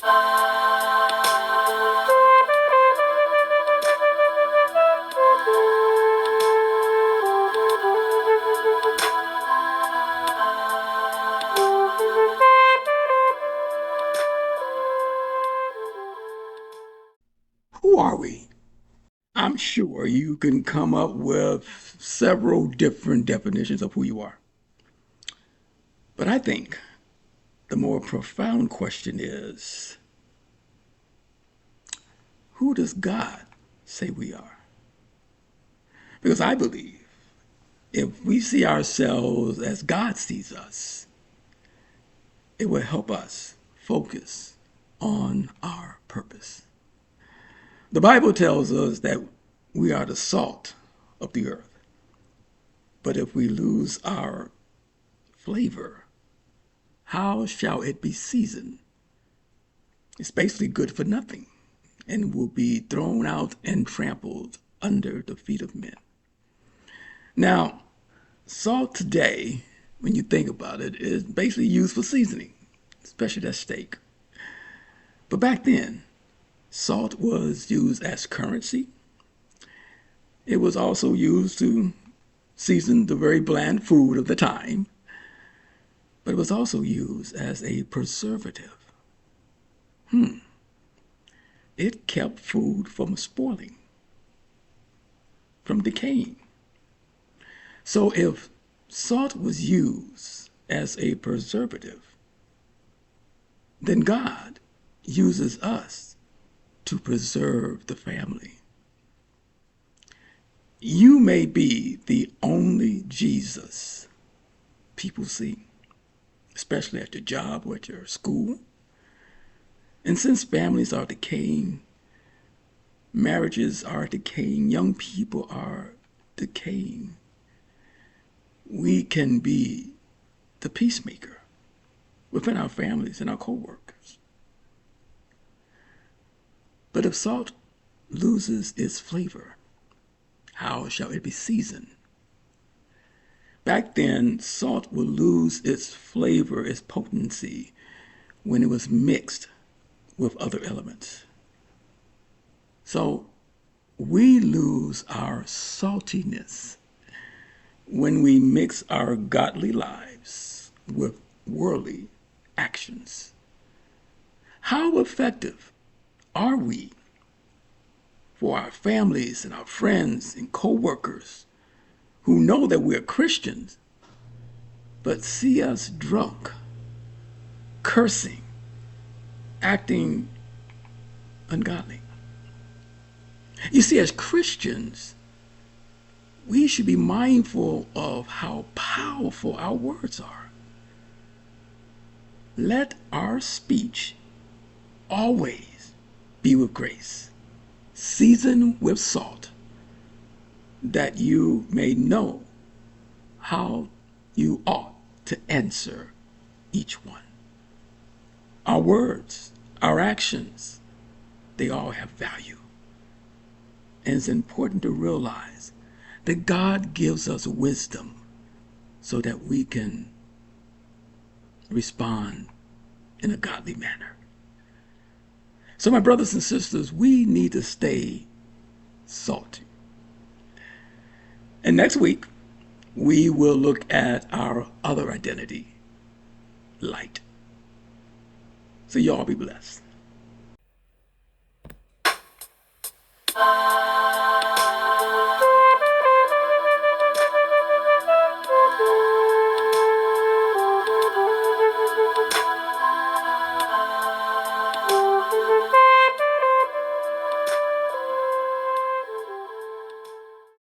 Who are we? I'm sure you can come up with several different definitions of who you are. But I think the more profound question is, who does God say we are? Because I believe if we see ourselves as God sees us, it will help us focus on our purpose. The Bible tells us that we are the salt of the earth. But if we lose our flavor, how shall it be seasoned? It's basically good for nothing and will be thrown out and trampled under the feet of men. Now, salt today, when you think about it, is basically used for seasoning, especially that steak. But back then, salt was used as currency. It was also used to season the very bland food of the time, but it was also used as a preservative. It kept food from spoiling, from decaying. So if salt was used as a preservative, then God uses us to preserve the family. You may be the only Jesus people see, especially at your job or at your school. And since families are decaying, marriages are decaying, young people are decaying, we can be the peacemaker within our families and our co-workers. But if salt loses its flavor, how shall it be seasoned? Back then, salt would lose its flavor, its potency, when it was mixed with other elements. So we lose our saltiness when we mix our godly lives with worldly actions. How effective are we for our families and our friends and co-workers who know that we're Christians, but see us drunk, cursing, acting ungodly? You see, as Christians, we should be mindful of how powerful our words are. Let our speech always be with grace, seasoned with salt, that you may know how you ought to answer each one. Our words, our actions, they all have value. And it's important to realize that God gives us wisdom so that we can respond in a godly manner. So my brothers and sisters, we need to stay salty. And next week, we will look at our other identity, light. So y'all be blessed.